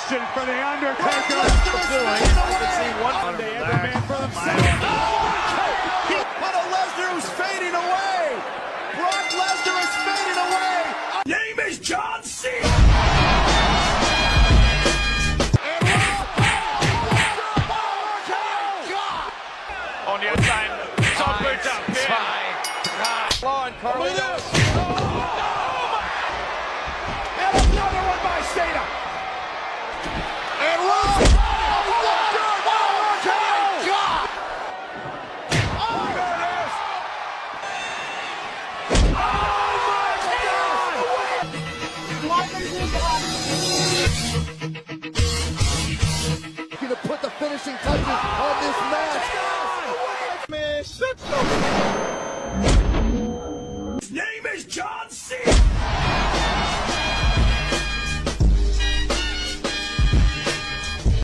Question for the Undertaker. They have a man for themselves. But a Lesnar who's fading away. Brock Lesnar is fading away. Name is John C. On the outside, top boots up. Law and Carlitos. And another one by Cena. And Rock. Gonna put the finishing touches on this match. Man, shut up. His name is John C.